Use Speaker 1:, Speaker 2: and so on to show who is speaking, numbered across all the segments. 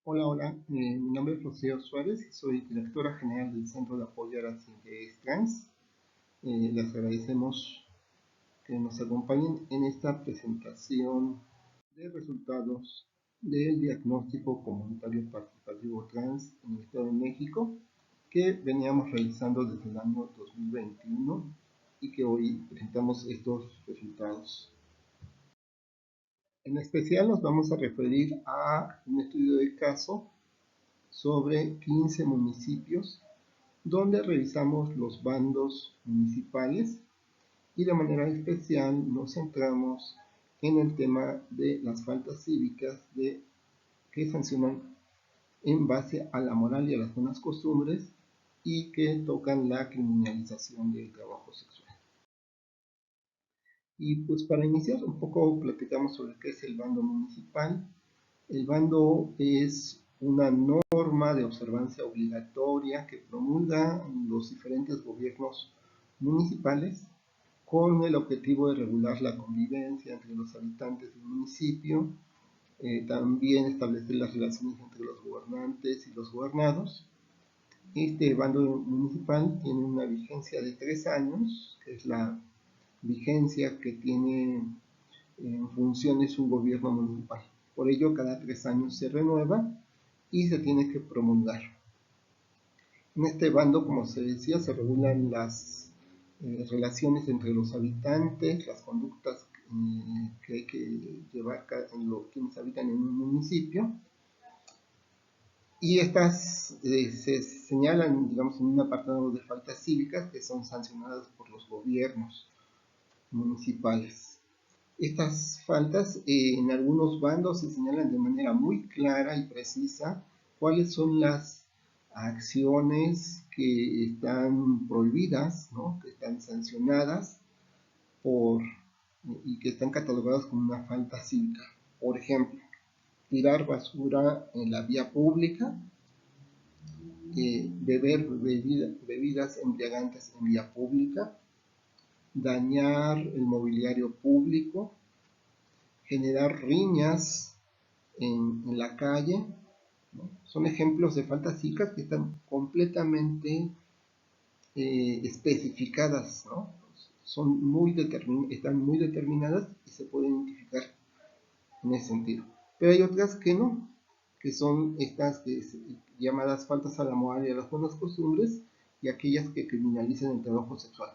Speaker 1: Hola, hola. Mi nombre es Rocío Suárez y soy directora general del Centro de Apoyo a las Identidades Trans. Les agradecemos que nos acompañen en esta presentación de resultados del diagnóstico comunitario participativo trans en el Estado de México que veníamos realizando desde el año 2021 y que hoy presentamos estos resultados. En especial nos vamos a referir a un estudio de caso sobre 15 municipios donde revisamos los bandos municipales y de manera especial nos centramos en el tema de las faltas cívicas que sancionan en base a la moral y a las buenas costumbres y que tocan la criminalización del trabajo sexual. Y pues para iniciar un poco platicamos sobre qué es el bando municipal. El bando es una norma de observancia obligatoria que promulgan los diferentes gobiernos municipales con el objetivo de regular la convivencia entre los habitantes del municipio, también establecer las relaciones entre los gobernantes y los gobernados. Este bando municipal tiene una vigencia de 3 años, que es la vigencia que tiene en funciones un gobierno municipal. Por ello, cada 3 años se renueva y se tiene que promulgar. En este bando, como se decía, se regulan las relaciones entre los habitantes, las conductas que hay que llevar quienes habitan en un municipio, y estas se señalan, digamos, en un apartado de faltas cívicas que son sancionadas por los gobiernos municipales. Estas faltas en algunos bandos se señalan de manera muy clara y precisa cuáles son las acciones que están prohibidas, ¿no? Que están sancionadas por, y que están catalogadas como una falta cívica. Por ejemplo, tirar basura en la vía pública, beber bebidas embriagantes en vía pública, dañar el mobiliario público, generar riñas en la calle, ¿no? Son ejemplos de faltas cívicas que están completamente especificadas, ¿no? Son están muy determinadas y se pueden identificar en ese sentido. Pero hay otras que no, que son estas llamadas faltas a la moral y a las buenas costumbres y aquellas que criminalizan el trabajo sexual,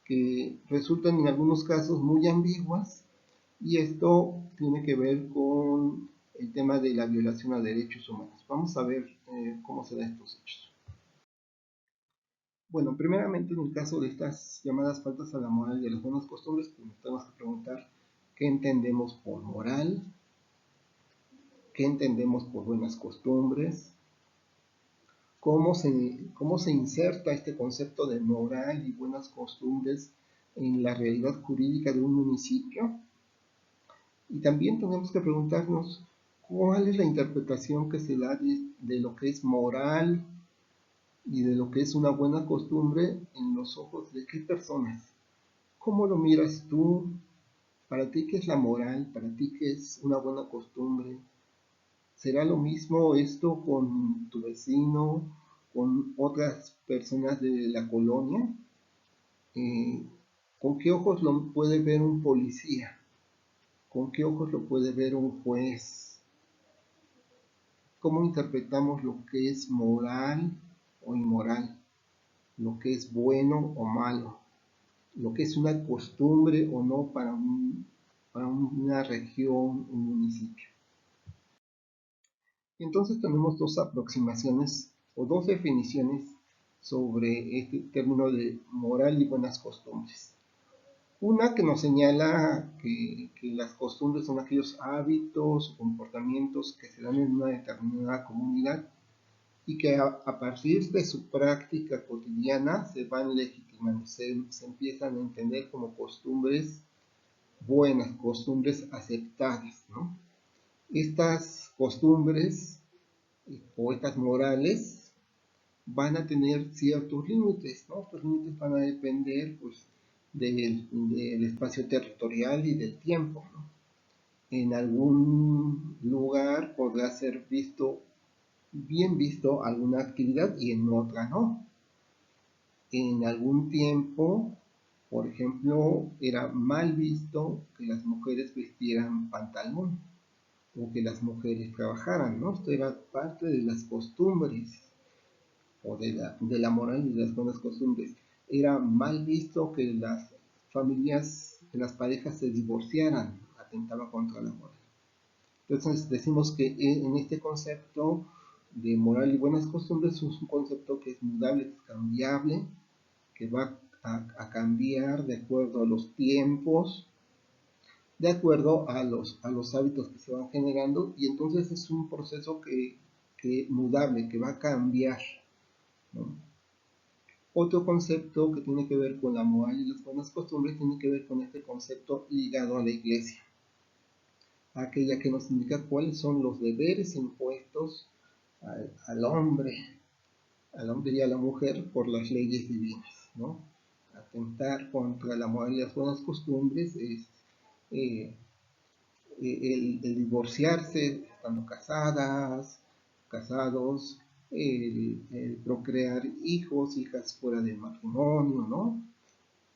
Speaker 1: que resultan en algunos casos muy ambiguas, y esto tiene que ver con el tema de la violación a derechos humanos. Vamos a ver cómo se dan estos hechos. Bueno, primeramente en el caso de estas llamadas faltas a la moral y a las buenas costumbres, pues nos tenemos que preguntar qué entendemos por moral, qué entendemos por buenas costumbres, cómo se inserta este concepto de moral y buenas costumbres en la realidad jurídica de un municipio. Y también tenemos que preguntarnos cuál es la interpretación que se da de lo que es moral y de lo que es una buena costumbre en los ojos de qué personas. ¿Cómo lo miras tú? Para ti, ¿qué es la moral? Para ti, ¿qué es una buena costumbre? ¿Será lo mismo esto con tu vecino, con otras personas de la colonia? Eh, ¿Con qué ojos lo puede ver un policía? ¿Con qué ojos lo puede ver un juez? ¿Cómo interpretamos lo que es moral o inmoral? Lo que es bueno o malo, lo que es una costumbre o no para una región, un municipio. Entonces tenemos dos aproximaciones o dos definiciones sobre este término de moral y buenas costumbres. Una que nos señala que las costumbres son aquellos hábitos o comportamientos que se dan en una determinada comunidad y que a partir de su práctica cotidiana se van legitimando, se empiezan a entender como costumbres buenas, costumbres aceptadas, ¿no? Estas costumbres o estas morales van a tener ciertos límites, ¿no? Estos límites van a depender pues, del espacio territorial y del tiempo, ¿no? En algún lugar podrá ser visto bien visto alguna actividad y en otra no. En algún tiempo, por ejemplo, era mal visto que las mujeres vistieran pantalón o que las mujeres trabajaran, ¿no? Esto era parte de las costumbres o de la moral y de las buenas costumbres. Era mal visto que las familias, que las parejas se divorciaran, atentaba contra la moral. Entonces decimos que en este concepto de moral y buenas costumbres es un concepto que es mudable, que es cambiable, que va a cambiar de acuerdo a los tiempos, de acuerdo a los hábitos que se van generando, y entonces es un proceso que mudable, que va a cambiar, ¿no? Otro concepto que tiene que ver con la moral y las buenas costumbres tiene que ver con este concepto ligado a la iglesia, aquella que nos indica cuáles son los deberes impuestos al hombre y a la mujer por las leyes divinas, ¿no? Atentar contra la moral y las buenas costumbres es eh, el divorciarse estando casados, el procrear hijos, hijas fuera del matrimonio, ¿no?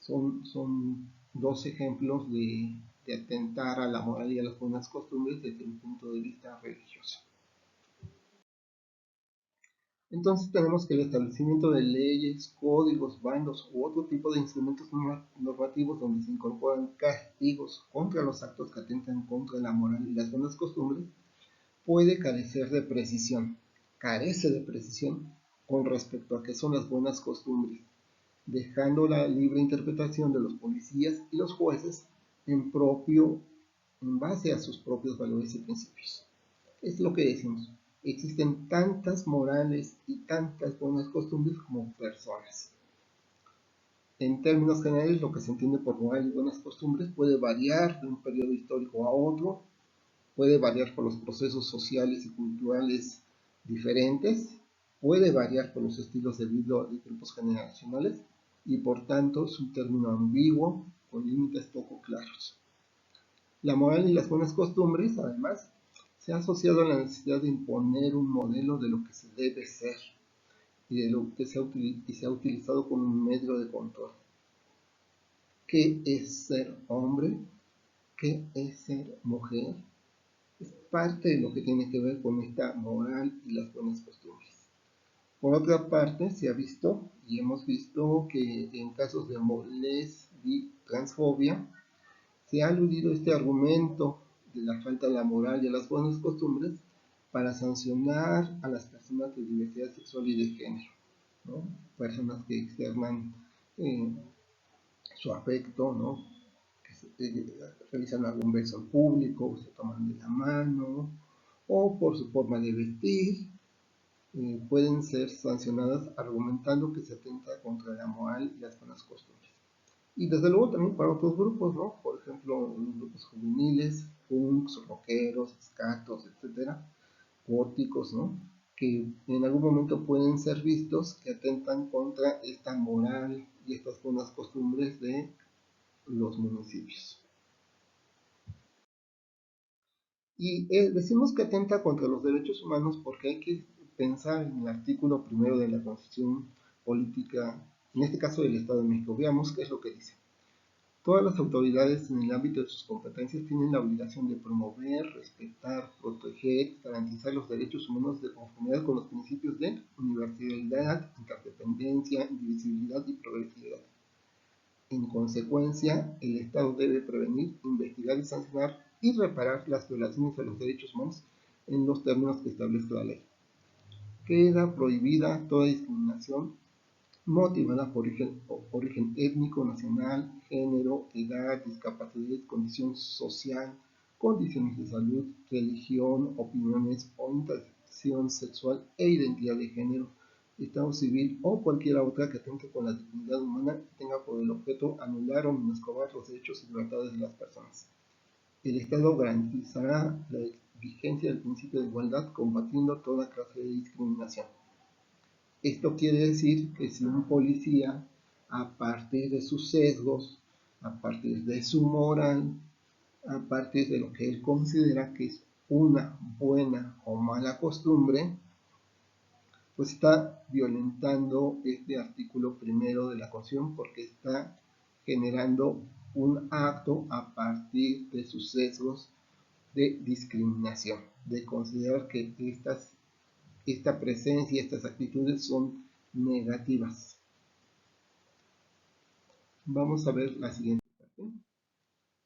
Speaker 1: Son dos ejemplos de atentar a la moral y a las buenas costumbres desde un punto de vista religioso. Entonces tenemos que el establecimiento de leyes, códigos, bandos u otro tipo de instrumentos normativos donde se incorporan castigos contra los actos que atentan contra la moral y las buenas costumbres puede carecer de precisión, carece de precisión con respecto a qué son las buenas costumbres, dejando la libre interpretación de los policías y los jueces en base a sus propios valores y principios. Es lo que decimos. Existen tantas morales y tantas buenas costumbres como personas. En términos generales, lo que se entiende por moral y buenas costumbres puede variar de un periodo histórico a otro, puede variar por los procesos sociales y culturales diferentes, puede variar por los estilos de vida de grupos generacionales y por tanto es un término ambiguo con límites poco claros. La moral y las buenas costumbres, además, se ha asociado a la necesidad de imponer un modelo de lo que se debe ser y de lo que se ha utilizado como un medio de control. ¿Qué es ser hombre? ¿Qué es ser mujer? Es parte de lo que tiene que ver con esta moral y las buenas costumbres. Por otra parte, se ha visto y hemos visto que en casos de transfobia, se ha aludido este argumento de la falta de la moral y de las buenas costumbres para sancionar a las personas de diversidad sexual y de género, ¿no? Personas que externan eh, su afecto, ¿no? Que realizan algún beso en público, o se toman de la mano, o por su forma de vestir, pueden ser sancionadas argumentando que se atenta contra la moral y las buenas costumbres. Y desde luego también para otros grupos, ¿no? Por ejemplo, los grupos juveniles, punks, rockeros, escatos, etcétera, góticos, ¿no? Que en algún momento pueden ser vistos que atentan contra esta moral y estas buenas costumbres de los municipios. Y decimos que atenta contra los derechos humanos porque hay que pensar en el artículo primero de la Constitución Política, en este caso del Estado de México. Veamos qué es lo que dice. Todas las autoridades en el ámbito de sus competencias tienen la obligación de promover, respetar, proteger, garantizar los derechos humanos de conformidad con los principios de universalidad, interdependencia, indivisibilidad y progresividad. En consecuencia, el Estado debe prevenir, investigar y sancionar y reparar las violaciones a los derechos humanos en los términos que establezca la ley. Queda prohibida toda discriminación motivada por origen étnico, nacional, género, edad, discapacidad, condición social, condiciones de salud, religión, opiniones, orientación sexual e identidad de género, estado civil o cualquier otra que atente con la dignidad humana y tenga por el objeto anular o menoscabar los derechos y libertades de las personas. El Estado garantizará la vigencia del principio de igualdad combatiendo toda clase de discriminación. Esto quiere decir que si un policía, a partir de sus sesgos, a partir de su moral, a partir de lo que él considera que es una buena o mala costumbre, pues está violentando este artículo primero de la Constitución porque está generando un acto a partir de sus sesgos de discriminación, de considerar que esta presencia y estas actitudes son negativas. Vamos a ver la siguiente parte.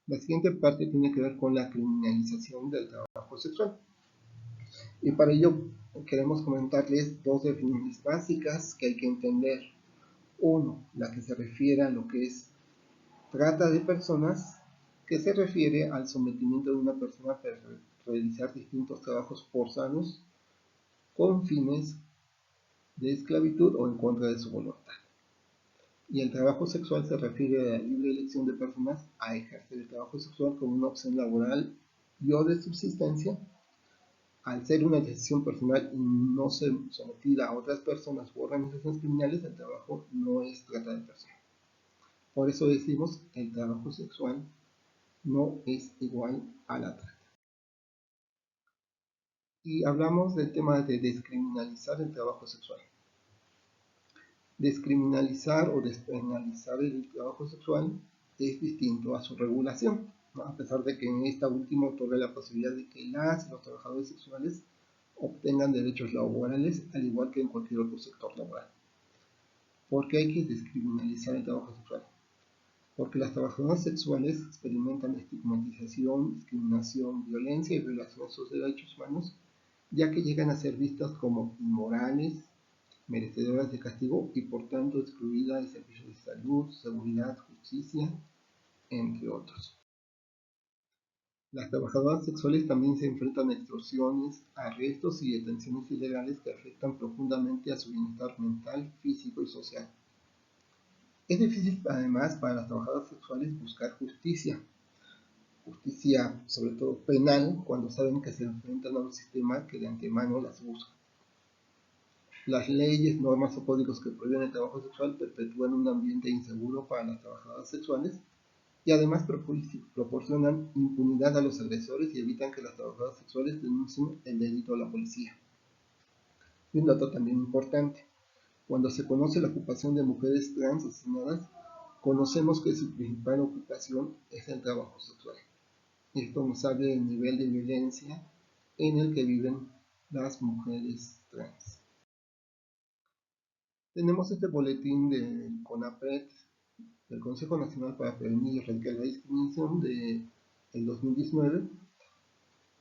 Speaker 1: La siguiente parte tiene que ver con la criminalización del trabajo sexual. Y para ello queremos comentarles dos definiciones básicas que hay que entender. Uno, la que se refiere a lo que es trata de personas, que se refiere al sometimiento de una persona para realizar distintos trabajos forzados con fines de esclavitud o en contra de su voluntad. Y el trabajo sexual se refiere a la libre elección de personas a ejercer el trabajo sexual como una opción laboral y o de subsistencia. Al ser una decisión personal y no ser sometida a otras personas u organizaciones criminales, el trabajo no es trata de personas. Por eso decimos que el trabajo sexual no es igual a la trata. Y hablamos del tema de descriminalizar el trabajo sexual. Descriminalizar o despenalizar el trabajo sexual es distinto a su regulación, ¿no? A pesar de que en esta última otorga la posibilidad de que las y los trabajadores sexuales obtengan derechos laborales al igual que en cualquier otro sector laboral. ¿Por qué hay que descriminalizar el trabajo sexual? Porque las trabajadoras sexuales experimentan estigmatización, discriminación, violencia y violación de sus derechos humanos, ya que llegan a ser vistas como inmorales, merecedoras de castigo y por tanto excluidas de servicios de salud, seguridad, justicia, entre otros. Las trabajadoras sexuales también se enfrentan a extorsiones, arrestos y detenciones ilegales que afectan profundamente a su bienestar mental, físico y social. Es difícil además para las trabajadoras sexuales buscar justicia sobre todo penal, cuando saben que se enfrentan a un sistema que de antemano las busca. Las leyes, normas o códigos que prohíben el trabajo sexual perpetúan un ambiente inseguro para las trabajadoras sexuales y además proporcionan impunidad a los agresores y evitan que las trabajadoras sexuales denuncien el delito a la policía. Y un dato también importante, cuando se conoce la ocupación de mujeres trans asesinadas, conocemos que su principal ocupación es el trabajo sexual. Esto nos habla del nivel de violencia en el que viven las mujeres trans. Tenemos este boletín del CONAPRED, del Consejo Nacional para Prevenir y Erradicar la Discriminación del 2019,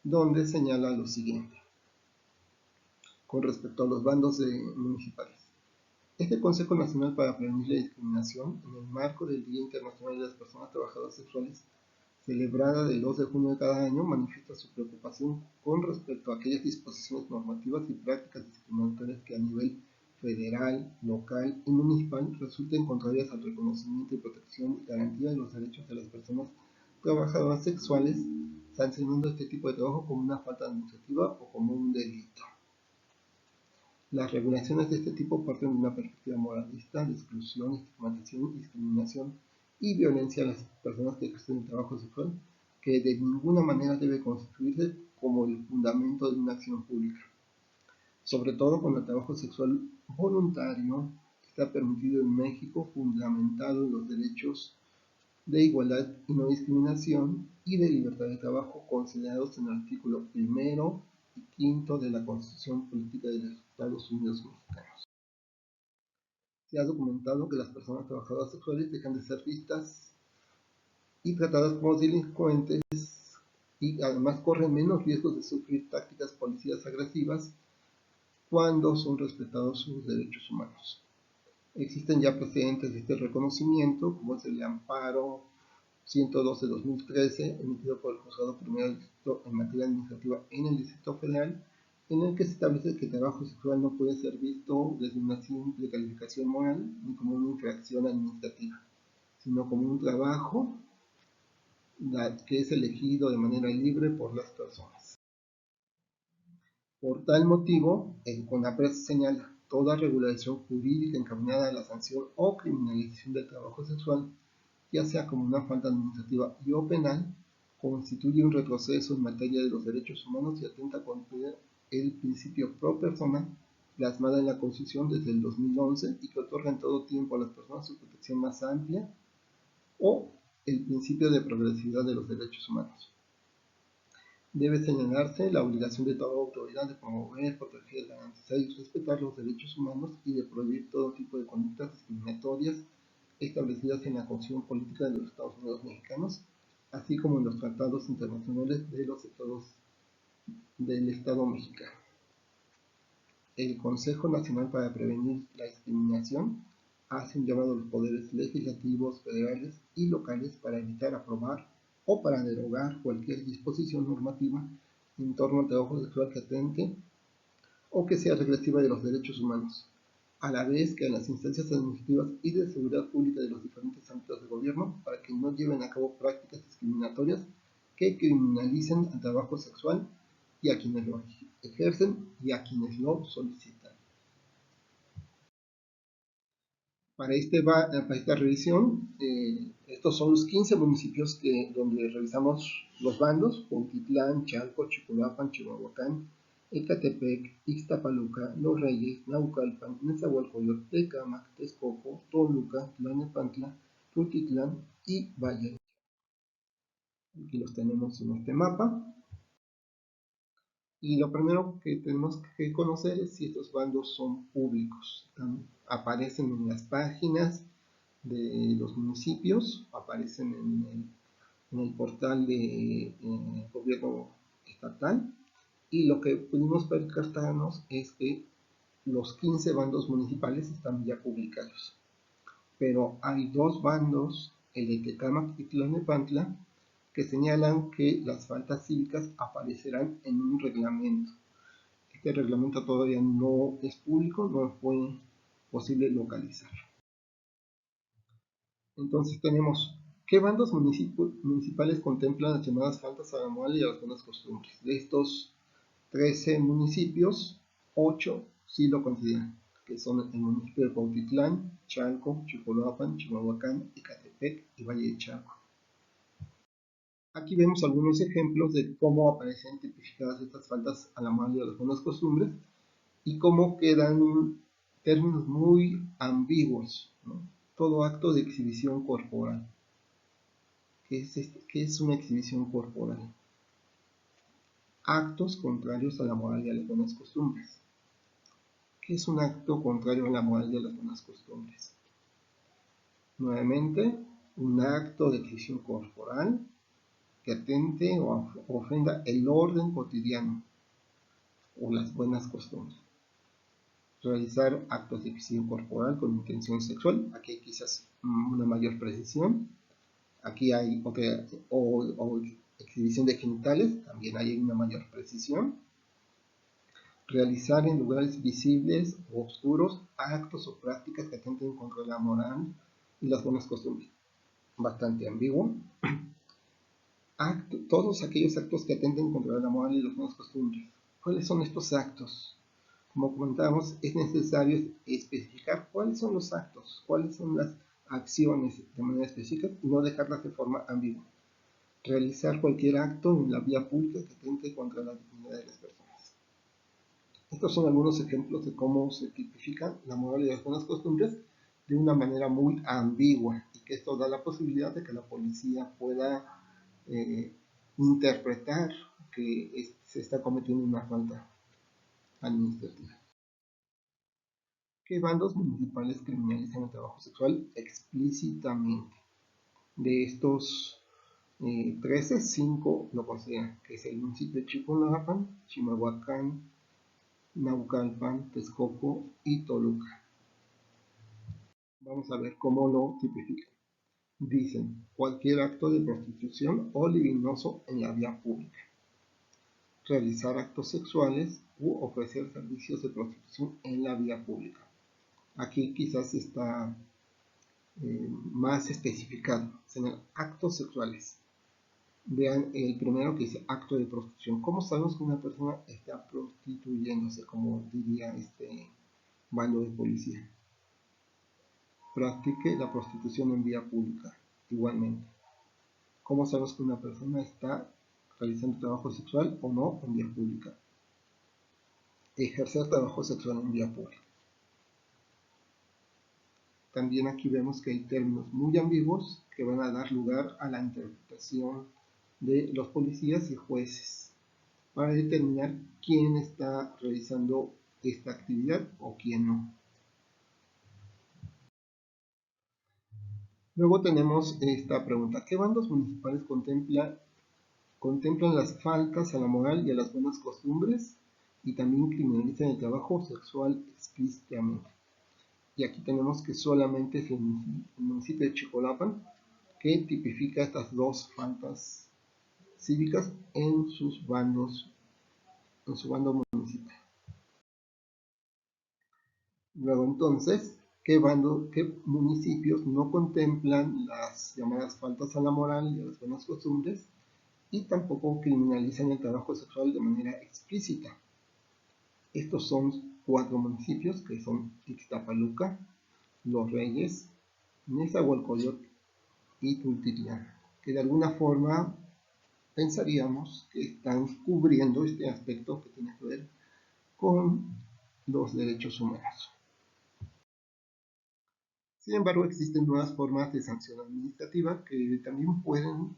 Speaker 1: donde señala lo siguiente con respecto a los bandos municipales. Este Consejo Nacional para Prevenir la Discriminación, en el marco del Día Internacional de las Personas Trabajadoras Sexuales, celebrada del 2 de junio de cada año, manifiesta su preocupación con respecto a aquellas disposiciones normativas y prácticas discriminatorias que a nivel federal, local y municipal resulten contrarias al reconocimiento y protección y garantía de los derechos de las personas trabajadoras sexuales, sancionando este tipo de trabajo como una falta administrativa o como un delito. Las regulaciones de este tipo parten de una perspectiva moralista de exclusión, estigmatización, discriminación y violencia a las personas que ejercen el trabajo sexual, que de ninguna manera debe constituirse como el fundamento de una acción pública. Sobre todo cuando el trabajo sexual voluntario está permitido en México, fundamentado en los derechos de igualdad y no discriminación y de libertad de trabajo considerados en el artículo 1 y 5 de la Constitución Política de los Estados Unidos Mexicanos. Se ha documentado que las personas trabajadoras sexuales dejan de ser vistas y tratadas como delincuentes y además corren menos riesgos de sufrir tácticas policíacas agresivas cuando son respetados sus derechos humanos. Existen ya precedentes de este reconocimiento, como es el amparo 112-2013, emitido por el Juzgado Primero del Distrito en materia administrativa en el Distrito Federal, en el que se establece que el trabajo sexual no puede ser visto desde una simple calificación moral ni como una infracción administrativa, sino como un trabajo que es elegido de manera libre por las personas. Por tal motivo, el CONAPRED señala toda regulación jurídica encaminada a la sanción o criminalización del trabajo sexual, ya sea como una falta administrativa y o penal, constituye un retroceso en materia de los derechos humanos y atenta contra el principio pro persona plasmada en la Constitución desde el 2011 y que otorga en todo tiempo a las personas su protección más amplia, o el principio de progresividad de los derechos humanos. Debe señalarse la obligación de toda autoridad de promover, proteger, garantizar y respetar los derechos humanos y de prohibir todo tipo de conductas discriminatorias establecidas en la Constitución Política de los Estados Unidos Mexicanos, así como en los tratados internacionales de los estados del Estado mexicano. El Consejo Nacional para Prevenir la Discriminación hace un llamado a los poderes legislativos, federales y locales para evitar, aprobar o para derogar cualquier disposición normativa en torno al trabajo sexual que atente o que sea regresiva de los derechos humanos, a la vez que a las instancias administrativas y de seguridad pública de los diferentes ámbitos de gobierno para que no lleven a cabo prácticas discriminatorias que criminalicen el trabajo sexual y a quienes lo ejercen y a quienes lo solicitan. Para esta revisión, estos son los 15 municipios donde revisamos los bandos: Cuautitlán, Chalco, Chicoloapan, Chimalhuacán, Ecatepec, Ixtapaluca, Los Reyes, Naucalpan, Nezahualcóyotl, Tecámac, Texcoco, Toluca, Tlalnepantla, Tultitlán y Valle. Aquí los tenemos en este mapa. Y lo primero que tenemos que conocer es si estos bandos son públicos. Aparecen en las páginas de los municipios, aparecen en el portal de gobierno estatal, y lo que pudimos percatarnos es que los 15 bandos municipales están ya publicados, pero hay dos bandos, el de Tecámac y Tlalnepantla, que señalan que las faltas cívicas aparecerán en un reglamento. Este reglamento todavía no es público, no fue posible localizar. Entonces tenemos, ¿qué bandos municipales contemplan las llamadas faltas a la moral y a las buenas costumbres? De estos 13 municipios, 8 sí lo consideran, que son el municipio de Cuautitlán, Chalco, Chicoloapan, Chimalhuacán, Ecatepec y Valle de Chalco. Aquí vemos algunos ejemplos de cómo aparecen tipificadas estas faltas a la moral y a las buenas costumbres y cómo quedan términos muy ambiguos, ¿no? Todo acto de exhibición corporal. ¿Qué es una exhibición corporal? Actos contrarios a la moral y a las buenas costumbres. ¿Qué es un acto contrario a la moral y a las buenas costumbres? Nuevamente, un acto de exhibición corporal que atente o ofenda el orden cotidiano o las buenas costumbres. Realizar actos de exhibición corporal con intención sexual, aquí hay quizás una mayor precisión. Aquí hay otra, o exhibición de genitales, también hay una mayor precisión. Realizar en lugares visibles o oscuros actos o prácticas que atenten contra la moral y las buenas costumbres. Bastante ambiguo. Todos aquellos actos que atenten contra la moral y las buenas costumbres. ¿Cuáles son estos actos? Como comentábamos, es necesario especificar cuáles son los actos, cuáles son las acciones de manera específica y no dejarlas de forma ambigua. Realizar cualquier acto en la vía pública que atente contra la dignidad de las personas. Estos son algunos ejemplos de cómo se tipifican la moral y las buenas costumbres de una manera muy ambigua, y que esto da la posibilidad de que la policía pueda interpretar que se está cometiendo una falta administrativa. ¿Qué bandos municipales criminalizan el trabajo sexual explícitamente? De estos 13, 5 lo consideran, que es el municipio de Chicoloapan, Chimalhuacán, Naucalpan, Texcoco y Toluca. Vamos a ver cómo lo tipifican. Dicen, cualquier acto de prostitución o libidinoso en la vía pública. Realizar actos sexuales u ofrecer servicios de prostitución en la vía pública. Aquí quizás está más especificado. Señalan actos sexuales. Vean el primero que dice acto de prostitución. ¿Cómo sabemos que una persona está prostituyéndose? Como diría este bando de policía. Practique la prostitución en vía pública. Igualmente. ¿Cómo sabemos que una persona está realizando trabajo sexual o no en vía pública? ejercer trabajo sexual en vía pública. También aquí vemos que hay términos muy ambiguos que van a dar lugar a la interpretación de los policías y jueces para determinar quién está realizando esta actividad o quién no. Luego tenemos esta pregunta: ¿qué bandos municipales contemplan las faltas a la moral y a las buenas costumbres y también criminalizan el trabajo sexual explícitamente? Y aquí tenemos que solamente es el municipio de Chicolapan que tipifica estas dos faltas cívicas en sus bandos, en su bando municipal. Luego entonces, ¿qué municipios no contemplan las llamadas faltas a la moral y a las buenas costumbres y tampoco criminalizan el trabajo sexual de manera explícita? Estos son 4 municipios que son Ixtapaluca, Los Reyes, Nezahualcóyotl y Tultitlán, que de alguna forma pensaríamos que están cubriendo este aspecto que tiene que ver con los derechos humanos. Sin embargo, existen nuevas formas de sanción administrativa que también pueden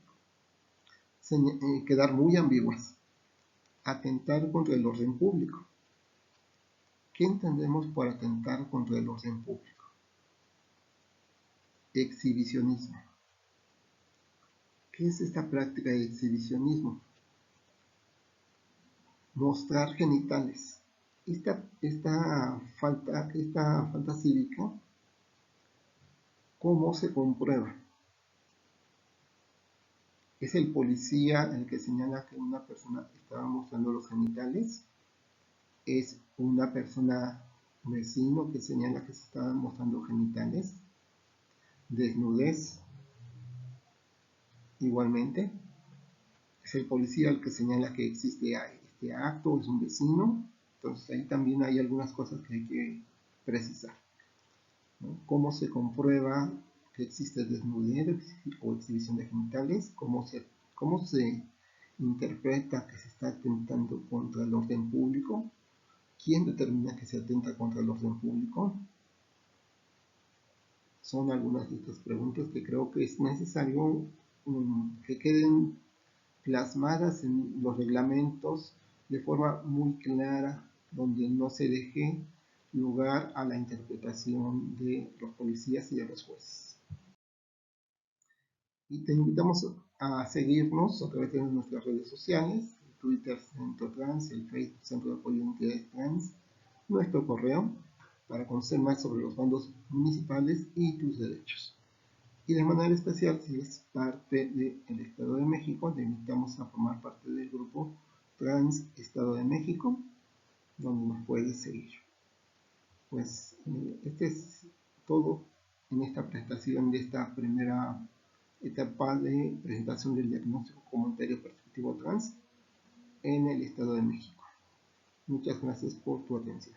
Speaker 1: quedar muy ambiguas. Atentar contra el orden público. ¿Qué entendemos por atentar contra el orden público? Exhibicionismo. ¿Qué es esta práctica de exhibicionismo? Mostrar genitales. Esta falta cívica, ¿cómo se comprueba? ¿Es el policía el que señala que una persona estaba mostrando los genitales? ¿Es una persona vecino que señala que se estaban mostrando genitales? Desnudez, igualmente. ¿Es el policía el que señala que existe este acto? ¿Es un vecino? Entonces ahí también hay algunas cosas que hay que precisar, ¿no? ¿Cómo se comprueba que existe desnudez o exhibición de genitales? ¿Cómo se interpreta que se está atentando contra el orden público? ¿Quién determina que se atenta contra el orden público? Son algunas de estas preguntas que creo que es necesario que queden plasmadas en los reglamentos de forma muy clara, donde no se deje lugar a la interpretación de los policías y de los jueces. Y te invitamos a seguirnos a través de nuestras redes sociales: el Twitter Centro Trans, el Facebook Centro de Apoyo a Entidades Trans, nuestro correo para conocer más sobre los bandos municipales y tus derechos. Y de manera especial, si eres parte del Estado de México, te invitamos a formar parte del grupo Trans Estado de México, donde nos puedes seguir. Pues este es todo en esta presentación de esta primera etapa de presentación del diagnóstico comunitario perspectivo trans en el Estado de México. Muchas gracias por tu atención.